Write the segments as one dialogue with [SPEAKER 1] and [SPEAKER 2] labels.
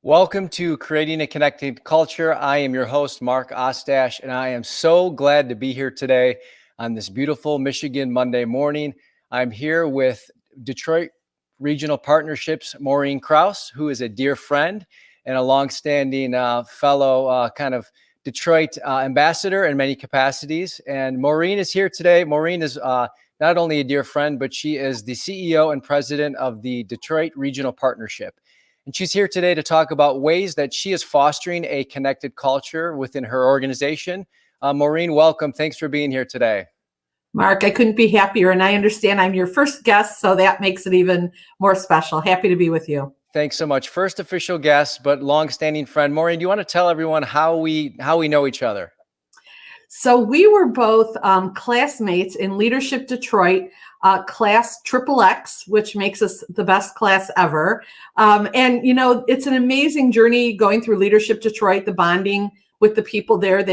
[SPEAKER 1] Welcome to Creating a Connected Culture. I am your host, Mark Ostach, and I am so glad to be here today on this beautiful Michigan Monday morning. I'm here with Detroit Regional Partnerships, Maureen Krauss, who is a dear friend and a longstanding fellow kind of Detroit ambassador in many capacities. And Maureen is here today. Maureen is not only a dear friend, but she is the CEO and president of the Detroit Regional Partnership. And she's here today to talk about ways that she is fostering a connected culture within her organization. Maureen, welcome. Thanks for being here today.
[SPEAKER 2] Mark, I couldn't be happier. And I understand I'm your first guest, so that makes it even more special. Happy to be with you.
[SPEAKER 1] Thanks so much. First official guest, but longstanding friend. Maureen, do you want to tell everyone how we know each other?
[SPEAKER 2] So we were both classmates in Leadership Detroit, class XXX, which makes us the best class ever. And, you know, it's an amazing journey going through Leadership Detroit, the bonding with the people there.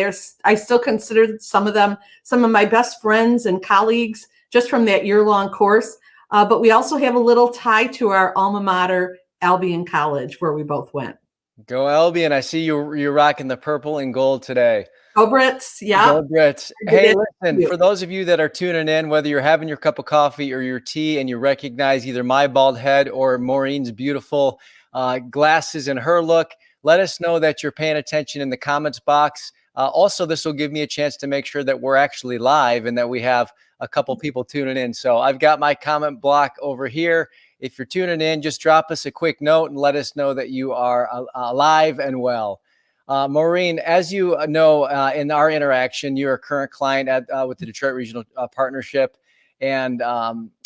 [SPEAKER 2] I still consider some of them some of my best friends and colleagues just from that year-long course. But we also have a little tie to our alma mater, Albion College, where we both went.
[SPEAKER 1] Go Albion. I see you're rocking the purple and gold today.
[SPEAKER 2] Go Brits, yeah.
[SPEAKER 1] Go Brits. Hey, listen, for those of you that are tuning in, whether you're having your cup of coffee or your tea and you recognize either my bald head or Maureen's beautiful glasses and her look, let us know that you're paying attention in the comments box. Also, this will give me a chance to make sure that we're actually live and that we have a couple people tuning in. So I've got my comment block over here. If you're tuning in, just drop us a quick note and let us know that you are alive and well. Maureen, as you know, in our interaction, you're a current client with the Detroit Regional Partnership. And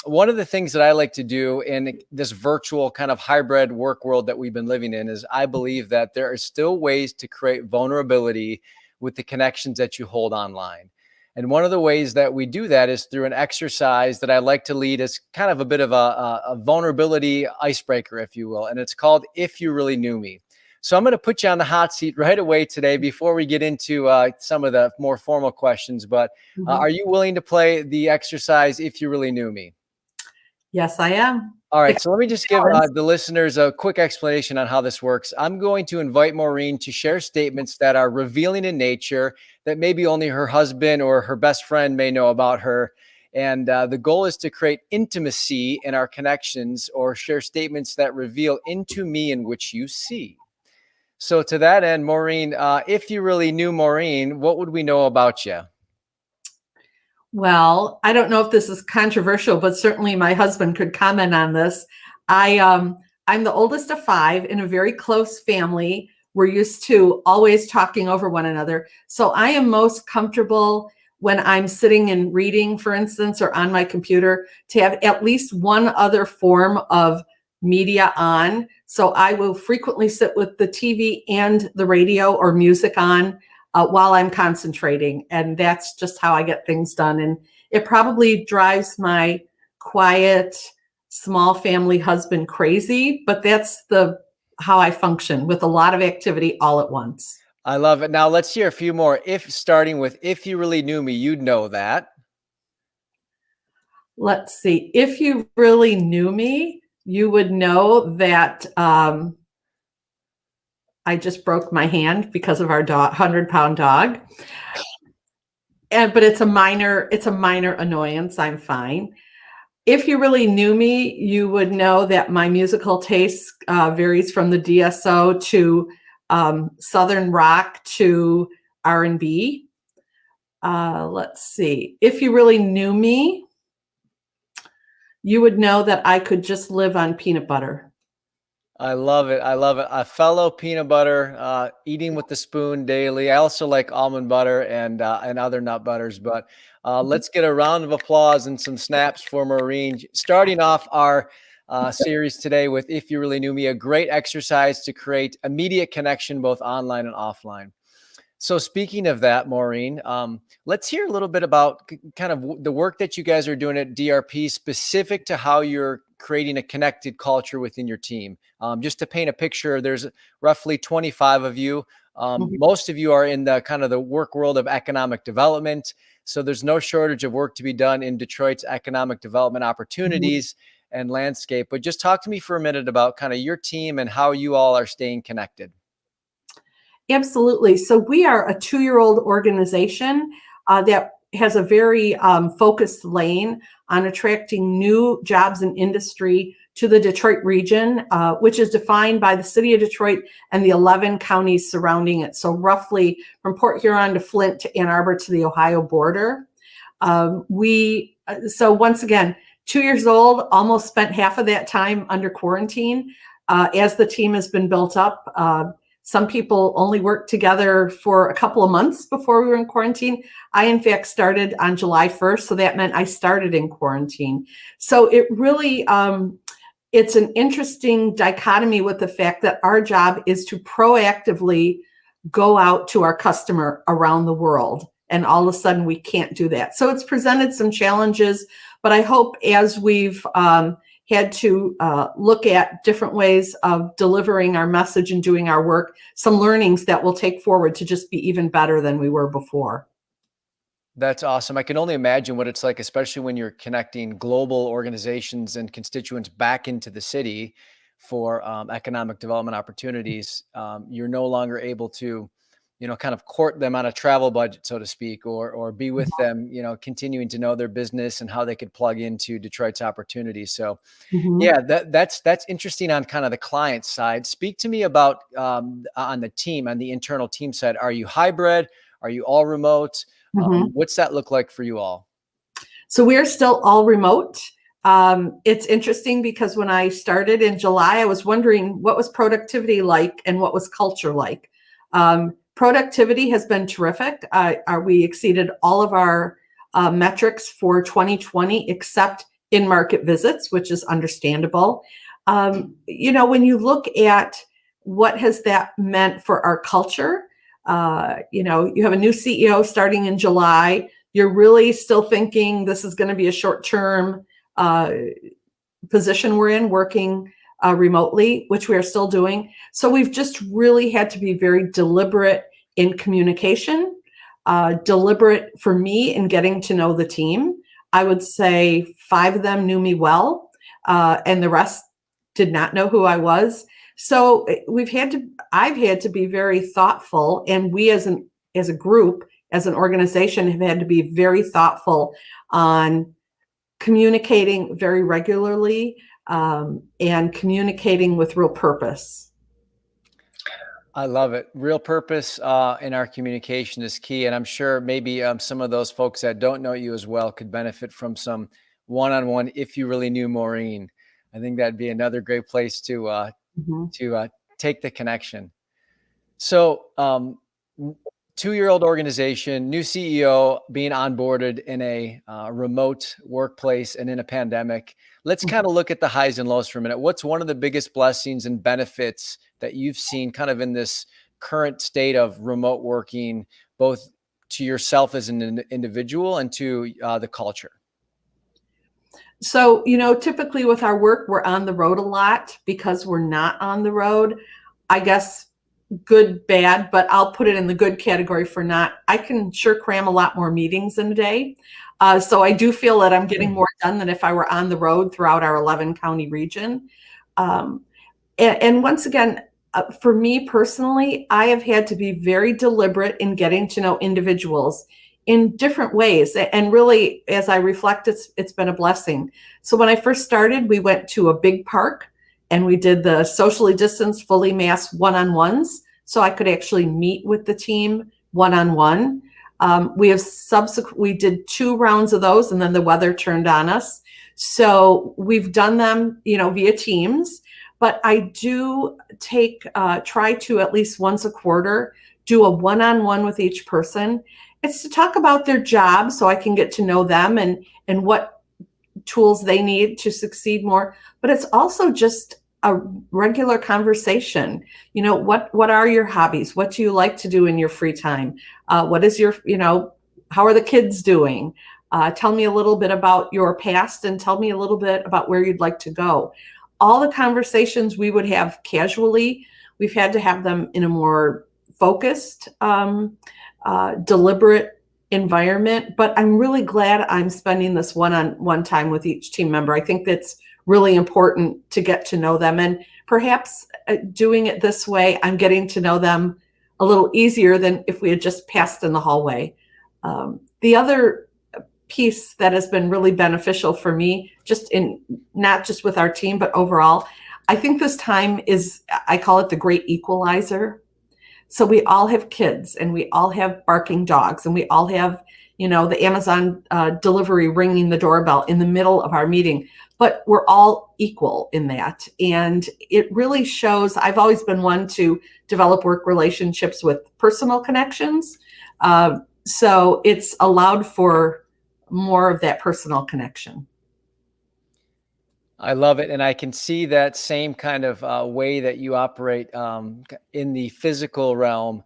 [SPEAKER 1] one of the things that I like to do in this virtual kind of hybrid work world that we've been living in is I believe that there are still ways to create vulnerability with the connections that you hold online. And one of the ways that we do that is through an exercise that I like to lead as kind of a bit of a vulnerability icebreaker, if you will. And it's called If You Really Knew Me. So I'm going to put you on the hot seat right away today before we get into some of the more formal questions. But are you willing to play the exercise If You Really Knew Me?
[SPEAKER 2] Yes, I am.
[SPEAKER 1] All right. So let me just give the listeners a quick explanation on how this works. I'm going to invite Maureen to share statements that are revealing in nature that maybe only her husband or her best friend may know about her. And the goal is to create intimacy in our connections or share statements that reveal into me in which you see. So to that end, Maureen, if you really knew Maureen, what would we know about you?
[SPEAKER 2] Well, I don't know if this is controversial, but certainly my husband could comment on this. I'm the oldest of 5 in a very close family. We're used to always talking over one another. So I am most comfortable when I'm sitting and reading, for instance, or on my computer, to have at least one other form of media on. So I will frequently sit with the TV and the radio or music on while I'm concentrating. And that's just how I get things done. And it probably drives my quiet, small family husband crazy, but that's how I function, with a lot of activity all at once.
[SPEAKER 1] I love it. Now let's hear a few more. Starting with, if you really knew me, you'd know that.
[SPEAKER 2] Let's see. If you really knew me, you would know that I just broke my hand because of our 100-pound dog. But it's a minor annoyance. I'm fine. If you really knew me, you would know that my musical taste varies from the DSO to Southern rock to R&B. Let's see. If you really knew me, you would know that I could just live on peanut butter.
[SPEAKER 1] I love it. I love it. A fellow peanut butter, eating with the spoon daily. I also like almond butter and other nut butters. But let's get a round of applause and some snaps for Maureen. Starting off our series today with If You Really Knew Me, a great exercise to create immediate connection both online and offline. So speaking of that, Maureen, let's hear a little bit about kind of the work that you guys are doing at DRP specific to how you're creating a connected culture within your team. Just to paint a picture, there's roughly 25 of you. Most of you are in the kind of the work world of economic development. So there's no shortage of work to be done in Detroit's economic development opportunities. and landscape. But just talk to me for a minute about kind of your team and how you all are staying connected.
[SPEAKER 2] Absolutely. So we are a 2-year-old organization that has a very focused lane on attracting new jobs and industry to the Detroit region, which is defined by the city of Detroit and the 11 counties surrounding it. So roughly from Port Huron to Flint to Ann Arbor to the Ohio border. So once again, 2 years old, almost spent half of that time under quarantine. As the team has been built up, some people only worked together for a couple of months before we were in quarantine. I, in fact, started on July 1st, so that meant I started in quarantine. So it really, it's an interesting dichotomy with the fact that our job is to proactively go out to our customer around the world. And all of a sudden, we can't do that. So it's presented some challenges, but I hope as we've had to look at different ways of delivering our message and doing our work, some learnings that we'll take forward to just be even better than we were before.
[SPEAKER 1] That's awesome. I can only imagine what it's like, especially when you're connecting global organizations and constituents back into the city for economic development opportunities. You're no longer able to, kind of court them on a travel budget, so to speak, or be with them, continuing to know their business and how they could plug into Detroit's opportunities. So yeah, that's interesting on kind of the client side. Speak to me about on the team, on the internal team side. Are you hybrid? Are you all remote? What's that look like for you all?
[SPEAKER 2] So we're still all remote. It's interesting because when I started in July, I was wondering what was productivity like and what was culture like. Productivity has been terrific. We exceeded all of our metrics for 2020, except in-market visits, which is understandable. When you look at what has that meant for our culture, you have a new CEO starting in July. You're really still thinking this is going to be a short-term position we're in, working remotely, which we are still doing. So we've just really had to be very deliberate in communication, deliberate for me in getting to know the team. I would say 5 of them knew me well, and the rest did not know who I was. So I've had to be very thoughtful, and we as a group, as an organization, have had to be very thoughtful on communicating very regularly and communicating with real purpose.
[SPEAKER 1] I love it. Real purpose in our communication is key. And I'm sure maybe some of those folks that don't know you as well could benefit from some one-on-one if you really knew Maureen. I think that'd be another great place to take the connection. So 2-year-old organization, new CEO, being onboarded in a remote workplace and in a pandemic. Let's kind of look at the highs and lows for a minute. What's one of the biggest blessings and benefits that you've seen kind of in this current state of remote working, both to yourself as an individual and to the culture?
[SPEAKER 2] So, typically with our work, we're on the road a lot. Because we're not on the road, I guess good, bad, but I'll put it in the good category for not. I can sure cram a lot more meetings in a day. So I do feel that I'm getting more done than if I were on the road throughout our 11 county region. And once again, for me personally, I have had to be very deliberate in getting to know individuals in different ways. And really, as I reflect, it's been a blessing. So when I first started, we went to a big park and we did the socially distanced, fully masked one-on-ones. So I could actually meet with the team one-on-one. We did 2 rounds of those, and then the weather turned on us. So we've done them, via Teams. But I do try to at least once a quarter do a one-on-one with each person. It's to talk about their job so I can get to know them and what tools they need to succeed more. But it's also just a regular conversation. What are your hobbies? What do you like to do in your free time? What is your, how are the kids doing? Tell me a little bit about your past and tell me a little bit about where you'd like to go. All the conversations we would have casually, we've had to have them in a more focused, deliberate environment. But I'm really glad I'm spending this one-on-one time with each team member. I think that's really important to get to know them. And perhaps doing it this way, I'm getting to know them a little easier than if we had just passed in the hallway. The other piece that has been really beneficial for me, not just with our team, but overall, I think this time I call it the great equalizer. So we all have kids, and we all have barking dogs, and we all have, the Amazon delivery ringing the doorbell in the middle of our meeting, but we're all equal in that. And it really shows, I've always been one to develop work relationships with personal connections. So it's allowed for more of that personal connection.
[SPEAKER 1] I love it. And I can see that same kind of way that you operate in the physical realm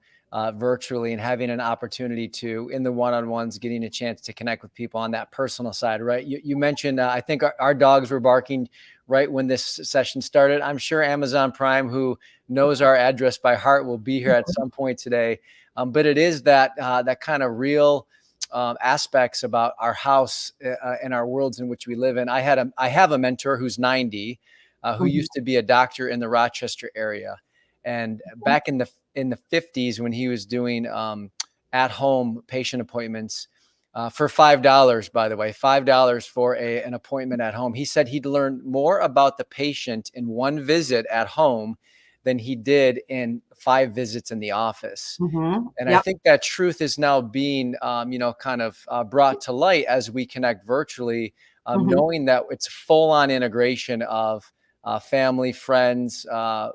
[SPEAKER 1] virtually, and having an opportunity to, in the one-on-ones, getting a chance to connect with people on that personal side, right? You mentioned, I think our dogs were barking right when this session started. I'm sure Amazon Prime, who knows our address by heart, will be here at some point today. But it is that kind of real aspects about our house and our worlds in which we live in. I have a mentor who's 90, who used to be a doctor in the Rochester area, and back in the 50s, when he was doing at-home patient appointments for $5, by the way, $5 for an appointment at home. He said he'd learned more about the patient in one visit at home than he did in 5 visits in the office. And I think that truth is now being, kind of brought to light as we connect virtually, knowing that it's full-on integration of family, friends.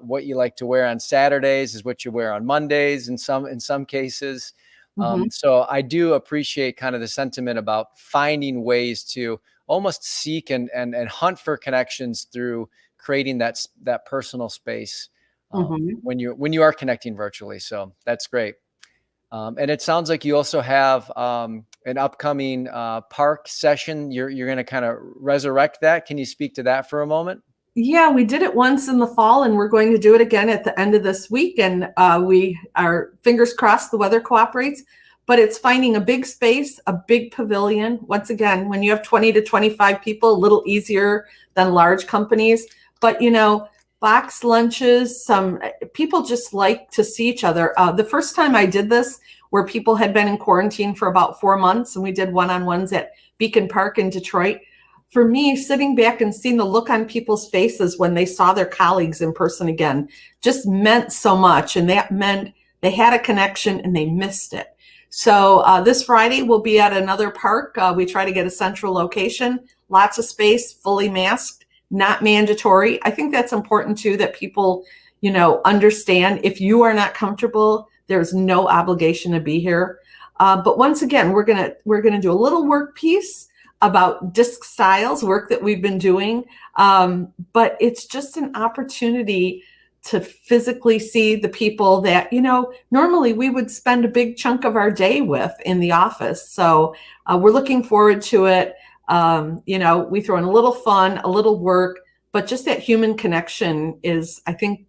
[SPEAKER 1] What you like to wear on Saturdays is what you wear on Mondays in some cases. So I do appreciate kind of the sentiment about finding ways to almost seek and hunt for connections through creating that personal space when you are connecting virtually. So that's great. And it sounds like you also have an upcoming park session. You're going to kind of resurrect that. Can you speak to that for a moment?
[SPEAKER 2] Yeah, we did it once in the fall, and we're going to do it again at the end of this week. And we are, fingers crossed, the weather cooperates. But it's finding a big space, a big pavilion. Once again, when you have 20 to 25 people, a little easier than large companies. But, box lunches, some people just like to see each other. The first time I did this, where people had been in quarantine for about 4 months, and we did one-on-ones at Beacon Park in Detroit. For me, sitting back and seeing the look on people's faces when they saw their colleagues in person again just meant so much. And that meant they had a connection and they missed it. So this Friday, we'll be at another park. We try to get a central location, lots of space, fully masked, not mandatory. I think that's important too, that people, understand if you are not comfortable, there's no obligation to be here. But once again, we're gonna do a little work piece about disc styles, work that we've been doing. But it's just an opportunity to physically see the people that, normally we would spend a big chunk of our day with in the office. So we're looking forward to it. We throw in a little fun, a little work, but just that human connection is, I think,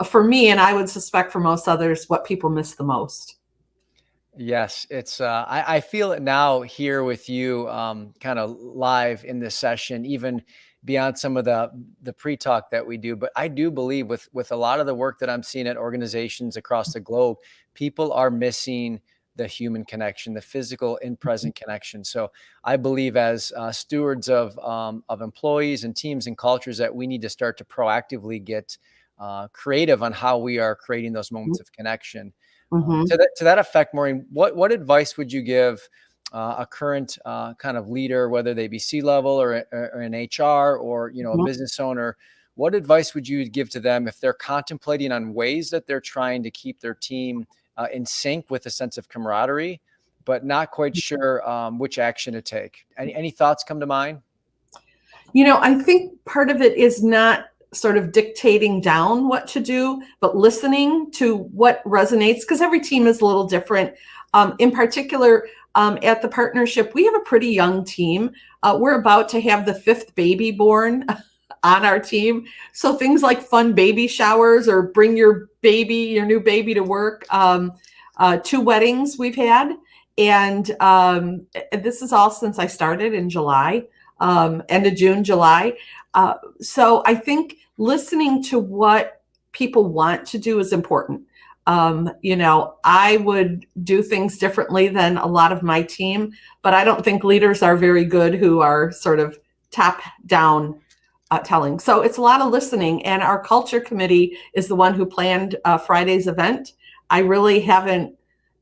[SPEAKER 2] for me, and I would suspect for most others, what people miss the most.
[SPEAKER 1] Yes, it's I feel it now here with you, kind of live in this session, even beyond some of the pre-talk that we do. But I do believe with a lot of the work that I'm seeing at organizations across the globe, people are missing the human connection, the physical in-present connection. So I believe as stewards of employees and teams and cultures, that we need to start to proactively get creative on how we are creating those moments of connection. To that effect, Maureen, what advice would you give a current kind of leader, whether they be C-level or an HR or a business owner? What advice would you give to them if they're contemplating on ways that they're trying to keep their team in sync with a sense of camaraderie, but not quite sure which action to take? Any thoughts come to mind?
[SPEAKER 2] I think part of it is not sort of dictating down what to do, but listening to what resonates, because every team is a little different. In particular, at the partnership, we have a pretty young team. We're about to have the 5th baby born on our team. So things like fun baby showers or bring your new baby to work. 2 weddings we've had. And this is all since I started in July. end of June, July. So I think listening to what people want to do is important. I would do things differently than a lot of my team, but I don't think leaders are very good who are sort of top down telling. So it's a lot of listening. And our culture committee is the one who planned Friday's event. I really haven't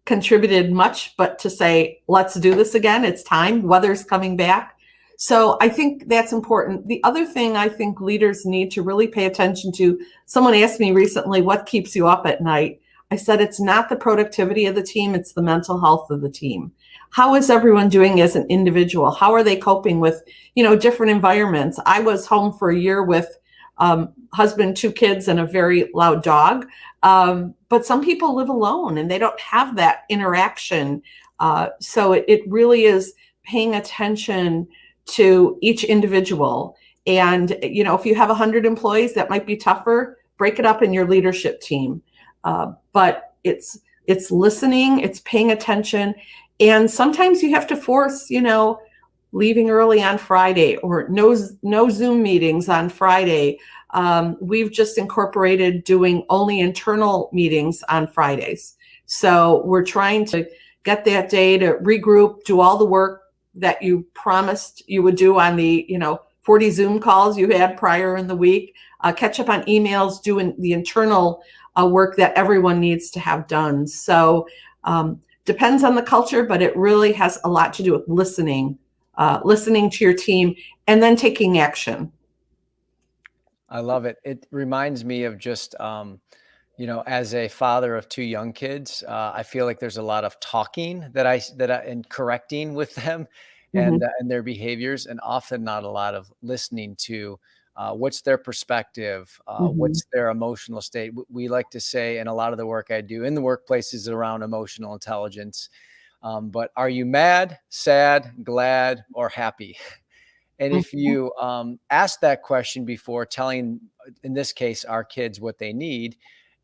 [SPEAKER 2] contributed much, but to say, let's do this again. It's time. Weather's coming back. So I think that's important. The other thing I think leaders need to really pay attention to, someone asked me recently, what keeps you up at night? I said, it's not the productivity of the team, it's the mental health of the team. How is everyone doing as an individual? How are they coping with, different environments? I was home for a year with husband, 2 kids, and a very loud dog. But some people live alone and they don't have that interaction. So it really is paying attention to each individual. And, if you have 100 employees, that might be tougher. Break it up in your leadership team. But it's listening, it's paying attention. And sometimes you have to force, leaving early on Friday, or no Zoom meetings on Friday. We've just incorporated doing only internal meetings on Fridays. So we're trying to get that day to regroup, do all the work that you promised you would do on the, 40 Zoom calls you had prior in the week, catch up on emails, doing the internal work that everyone needs to have done. So depends on the culture, but it really has a lot to do with listening to your team and then taking action.
[SPEAKER 1] I love it. It reminds me of just, as a father of 2 young kids, I feel like there's a lot of talking that and correcting with them and their behaviors, and often not a lot of listening to what's their perspective, what's their emotional state. We like to say, and a lot of the work I do in the workplace is around emotional intelligence. But are you mad, sad, glad, or happy? And if you ask that question before telling, in this case, our kids what they need,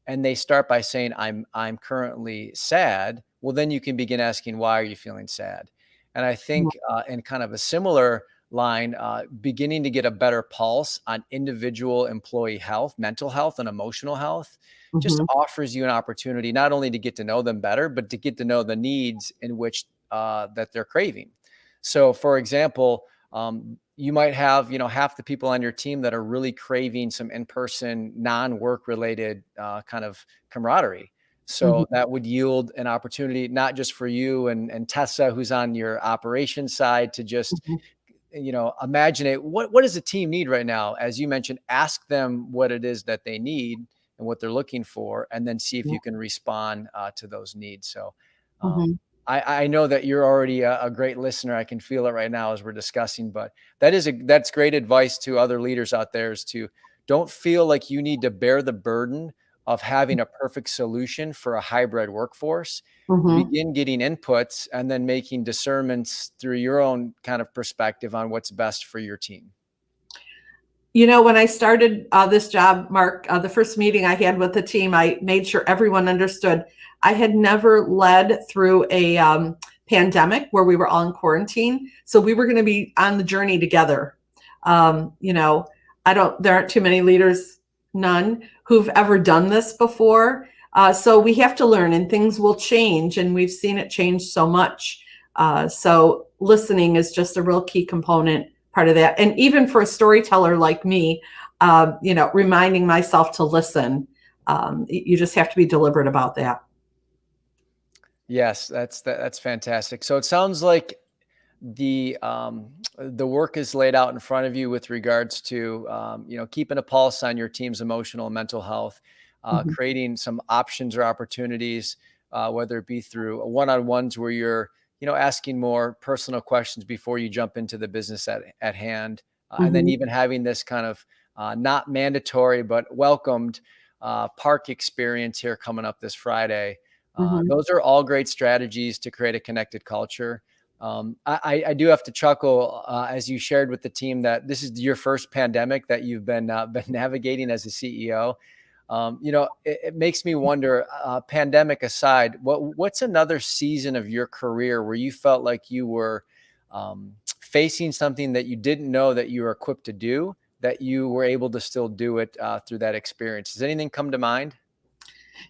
[SPEAKER 1] and they start by saying, I'm currently sad, well, then you can begin asking, why are you feeling sad? And I think in kind of a similar line, beginning to get a better pulse on individual employee health, mental health, and emotional health just offers you an opportunity not only to get to know them better, but to get to know the needs in which that they're craving. So, for example, you might have, half the people on your team that are really craving some in-person, non-work related kind of camaraderie. So that would yield an opportunity, not just for you and Tessa, who's on your operations side, to just, imagine it. What does the team need right now? As you mentioned, ask them what it is that they need and what they're looking for, and then see if you can respond to those needs. So I know that you're already a great listener. I can feel it right now as we're discussing, but that's great advice to other leaders out there, is to don't feel like you need to bear the burden of having a perfect solution for a hybrid workforce. Begin getting inputs and then making discernments through your own kind of perspective on what's best for your team.
[SPEAKER 2] When I started this job, Mark, the first meeting I had with the team, I made sure everyone understood I had never led through a pandemic where we were all in quarantine. So we were going to be on the journey together. There aren't too many leaders, none, who've ever done this before. So we have to learn, and things will change, and we've seen it change so much. So listening is just a real key component part of that. And even for a storyteller like me, reminding myself to listen, you just have to be deliberate about that.
[SPEAKER 1] Yes, that's fantastic. So it sounds like the work is laid out in front of you with regards to keeping a pulse on your team's emotional and mental health, creating some options or opportunities, whether it be through one-on-ones where you're asking more personal questions before you jump into the business at hand, and then even having this kind of not mandatory but welcomed park experience here coming up this Friday. Those are all great strategies to create a connected culture. I do have to chuckle as you shared with the team that this is your first pandemic that you've been navigating as a CEO. It makes me wonder, pandemic aside, what's another season of your career where you felt like you were facing something that you didn't know that you were equipped to do, that you were able to still do it through that experience. Does anything come to mind?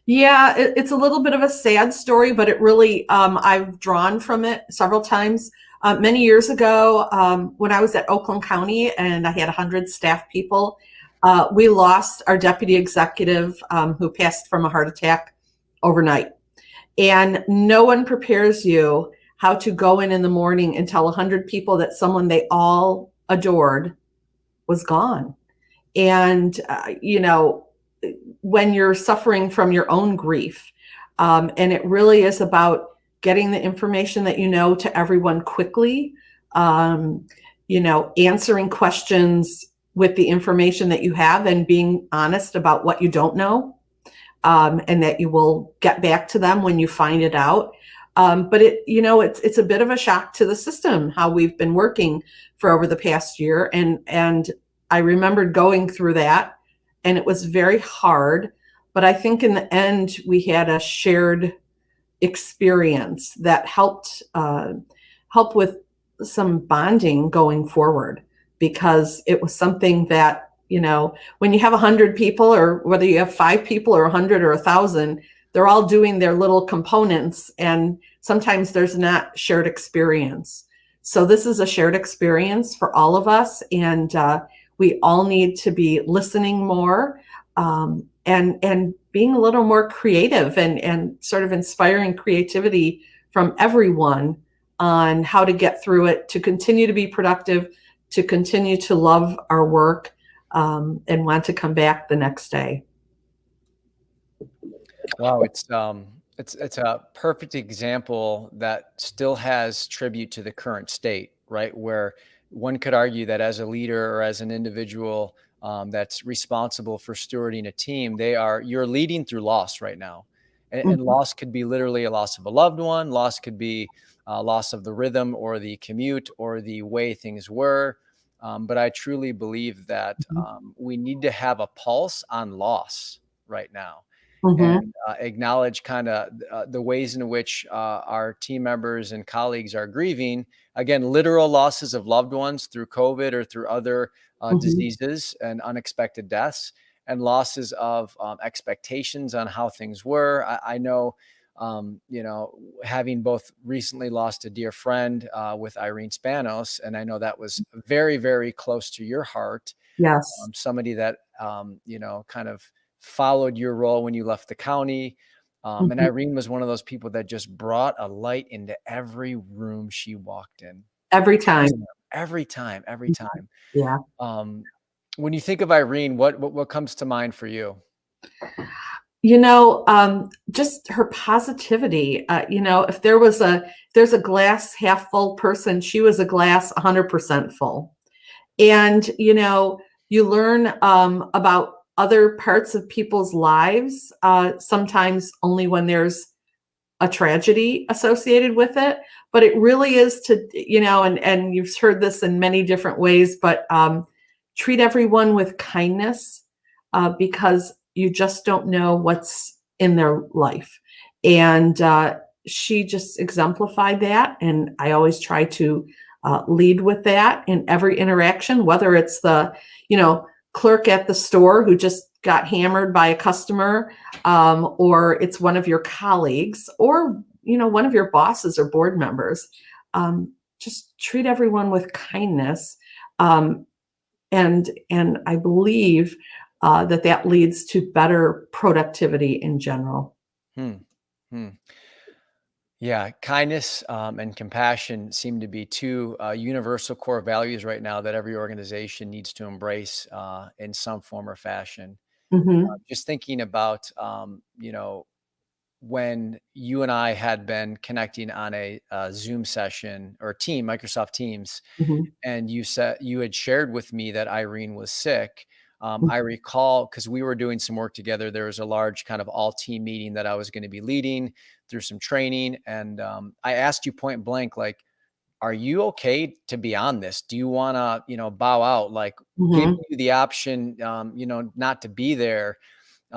[SPEAKER 2] Yeah, it's a little bit of a sad story, but it really, I've drawn from it several times. Many years ago, when I was at Oakland County and I had 100 staff people, we lost our deputy executive who passed from a heart attack overnight. And no one prepares you how to go in the morning and tell 100 people that someone they all adored was gone. And, when you're suffering from your own grief, and it really is about getting the information that you know to everyone quickly, answering questions with the information that you have and being honest about what you don't know, and that you will get back to them when you find it out. But it's a bit of a shock to the system how we've been working for over the past year, and I remembered going through that, and it was very hard. But I think in the end, we had a shared experience that help with some bonding going forward, because it was something that, when you have 100 people, or whether you have 5 people or 100 or 1,000, they're all doing their little components, and sometimes there's not shared experience. So this is a shared experience for all of us, and we all need to be listening more, and being a little more creative, and sort of inspiring creativity from everyone on how to get through it, to continue to be productive, to continue to love our work, and want to come back the next day.
[SPEAKER 1] Wow, it's a perfect example that still has tribute to the current state, right? Where one could argue that as a leader or as an individual that's responsible for stewarding a team, you're leading through loss right now. And loss could be literally a loss of a loved one. Loss could be a loss of the rhythm or the commute or the way things were. But I truly believe that we need to have a pulse on loss right now, and acknowledge kind of the ways in which our team members and colleagues are grieving. Again, literal losses of loved ones through COVID or through other diseases and unexpected deaths, and losses of expectations on how things were. I know, having both recently lost a dear friend with Irene Spanos, and I know that was very, very close to your heart.
[SPEAKER 2] Yes.
[SPEAKER 1] Somebody that, kind of followed your role when you left the county. And Irene was one of those people that just brought a light into every room she walked in.
[SPEAKER 2] Every time.
[SPEAKER 1] Every time.
[SPEAKER 2] Yeah.
[SPEAKER 1] When you think of Irene, what comes to mind for you?
[SPEAKER 2] Just her positivity. If there's a glass half full person, she was a glass 100% full. And, you learn about other parts of people's lives, sometimes only when there's a tragedy associated with it. But it really is to, and you've heard this in many different ways, but treat everyone with kindness, because you just don't know what's in their life. And she just exemplified that. And I always try to lead with that in every interaction, whether it's the, clerk at the store who just got hammered by a customer, or it's one of your colleagues, or, one of your bosses or board members. Just treat everyone with kindness. And I believe that leads to better productivity in general.
[SPEAKER 1] Yeah, kindness and compassion seem to be two universal core values right now that every organization needs to embrace in some form or fashion. Just thinking about, when you and I had been connecting on a Zoom session or Microsoft Teams, and you had shared with me that Irene was sick. I recall, because we were doing some work together, there was a large kind of all team meeting that I was going to be leading through some training. And I asked you point blank, like, are you okay to be on this? Do you want to, bow out, like giving you the option, not to be there?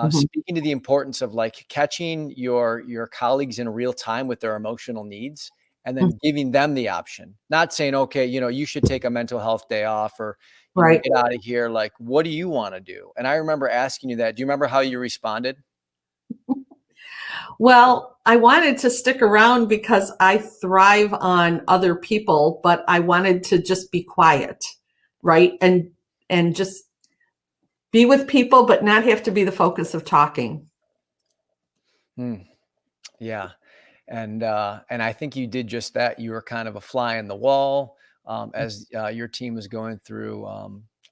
[SPEAKER 1] Speaking to the importance of like catching your colleagues in real time with their emotional needs, and then giving them the option, not saying, okay, you should take a mental health day off, or,
[SPEAKER 2] Right.
[SPEAKER 1] get out of here. Like, what do you want to do? And I remember asking you that. Do you remember how you responded?
[SPEAKER 2] Well, I wanted to stick around because I thrive on other people, but I wanted to just be quiet, right? And just be with people, but not have to be the focus of talking.
[SPEAKER 1] Yeah. And I think you did just that. You were kind of a fly in the wall, as your team was going through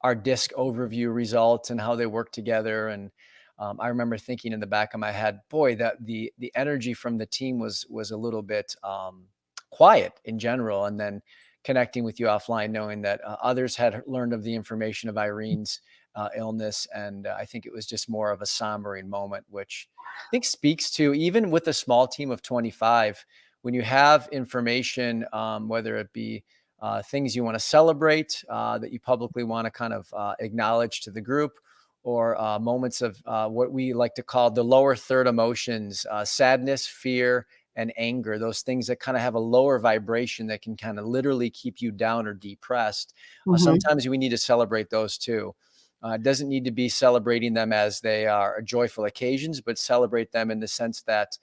[SPEAKER 1] our disc overview results and how they work together. And I remember thinking in the back of my head, boy, that the energy from the team was a little bit quiet in general. And then connecting with you offline, knowing that others had learned of the information of Irene's illness, and I think it was just more of a sombering moment, which I think speaks to, even with a small team of 25, when you have information, whether it be things you want to celebrate, that you publicly want to kind of acknowledge to the group, or moments of what we like to call the lower third emotions, sadness, fear, and anger, those things that kind of have a lower vibration that can kind of literally keep you down or depressed. Sometimes we need to celebrate those too. It doesn't need to be celebrating them as they are joyful occasions, but celebrate them in the sense that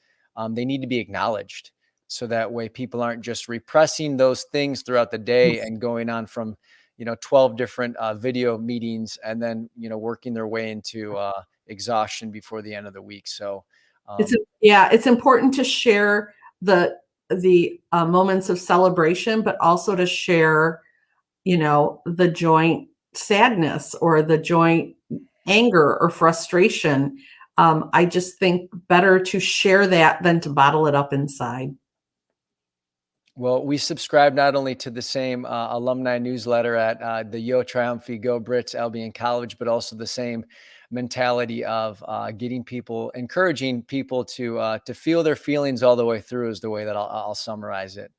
[SPEAKER 1] they need to be acknowledged. So that way people aren't just repressing those things throughout the day and going on from, 12 different video meetings, and then, working their way into exhaustion before the end of the week. So
[SPEAKER 2] it's important to share the moments of celebration, but also to share, the joint sadness or the joint anger or frustration. I just think better to share that than to bottle it up inside.
[SPEAKER 1] Well, we subscribe not only to the same alumni newsletter at the Yo Triumphi Go Brits Albion College, but also the same mentality of encouraging people to feel their feelings all the way through, is the way that I'll summarize it.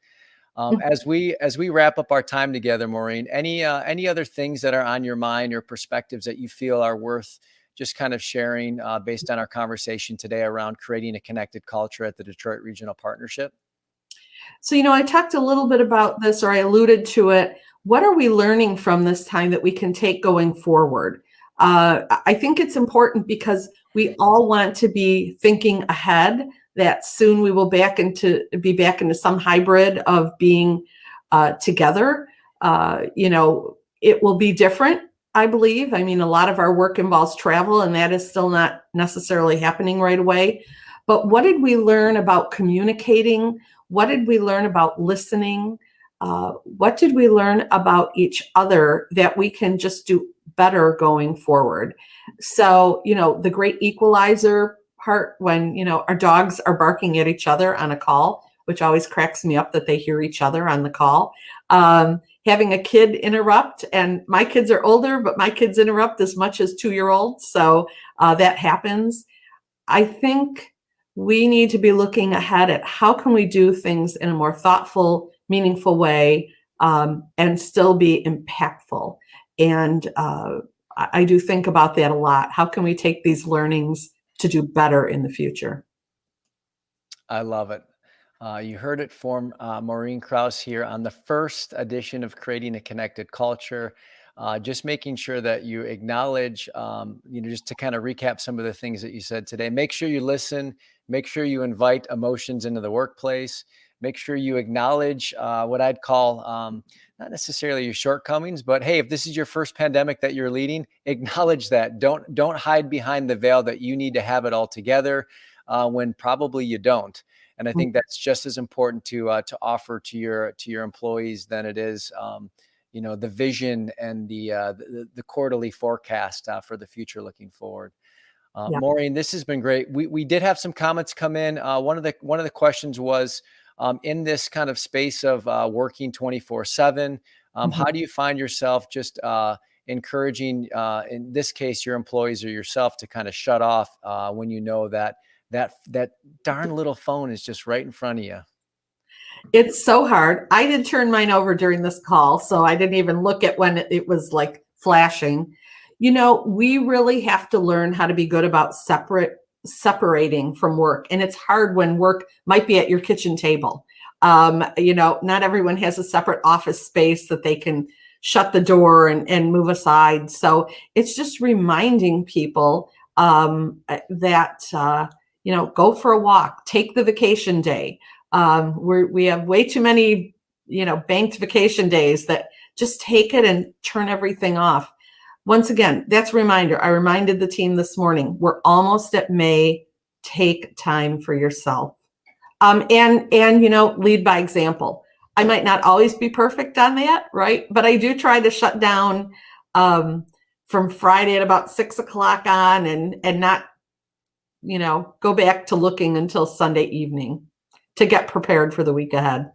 [SPEAKER 1] As we wrap up our time together, Maureen, any other things that are on your mind or perspectives that you feel are worth just kind of sharing based on our conversation today around creating a connected culture at the Detroit Regional Partnership?
[SPEAKER 2] So, I talked a little bit about this, or I alluded to it. What are we learning from this time that we can take going forward? I think it's important because we all want to be thinking ahead, that soon we will be back into some hybrid of being together. It will be different, I believe. I mean, a lot of our work involves travel, and that is still not necessarily happening right away. But what did we learn about communicating? What did we learn about listening? What did we learn about each other that we can just do better going forward? So, the great equalizer part, when, our dogs are barking at each other on a call, which always cracks me up that they hear each other on the call. Having a kid interrupt, and my kids are older, but my kids interrupt as much as 2-year-olds. So that happens. I think we need to be looking ahead at how can we do things in a more thoughtful, meaningful way, and still be impactful. And I do think about that a lot. How can we take these learnings to do better in the future?
[SPEAKER 1] I love it. You heard it from Maureen Krauss here on the first edition of Creating a Connected Culture. Just making sure that you acknowledge, just to kind of recap some of the things that you said today. Make sure you listen. Make sure you invite emotions into the workplace. Make sure you acknowledge what I'd call not necessarily your shortcomings, but hey, if this is your first pandemic that you're leading, acknowledge that. Don't hide behind the veil that you need to have it all together when probably you don't. And I think that's just as important to offer to your employees than it is, the vision and the quarterly forecast for the future looking forward.
[SPEAKER 2] Yeah.
[SPEAKER 1] Maureen, this has been great. We did have some comments come in. One of the questions was, in this kind of space of working 24/7, how do you find yourself just encouraging, in this case, your employees or yourself to kind of shut off when you know that darn little phone is just right in front of you?
[SPEAKER 2] It's so hard. I did turn mine over during this call, so I didn't even look at when it was like flashing. We really have to learn how to be good about separating from work. And it's hard when work might be at your kitchen table. Not everyone has a separate office space that they can shut the door and move aside. So it's just reminding people that, go for a walk, take the vacation day. We have way too many, banked vacation days that just take it and turn everything off. Once again, that's a reminder. I reminded the team this morning, we're almost at May. Take time for yourself. And lead by example. I might not always be perfect on that, right? But I do try to shut down from Friday at about 6 o'clock on and not, go back to looking until Sunday evening to get prepared for the week ahead.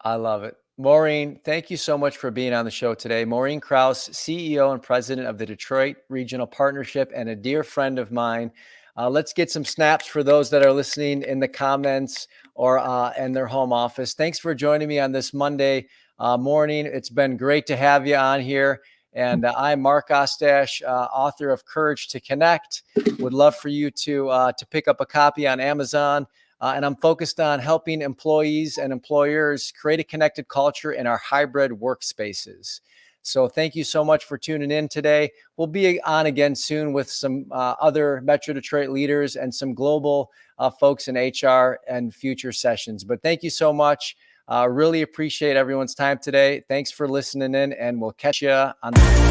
[SPEAKER 1] I love it. Maureen, thank you so much for being on the show today. Maureen Krauss, CEO and president of the Detroit Regional Partnership and a dear friend of mine. Let's get some snaps for those that are listening in the comments or in their home office. Thanks for joining me on this Monday morning. It's been great to have you on here. And I'm Mark Ostach, author of Courage to Connect. Would love for you to pick up a copy on Amazon. And I'm focused on helping employees and employers create a connected culture in our hybrid workspaces. So thank you so much for tuning in today. We'll be on again soon with some other Metro Detroit leaders and some global folks in HR and future sessions. But thank you so much. Really appreciate everyone's time today. Thanks for listening in, and we'll catch you on the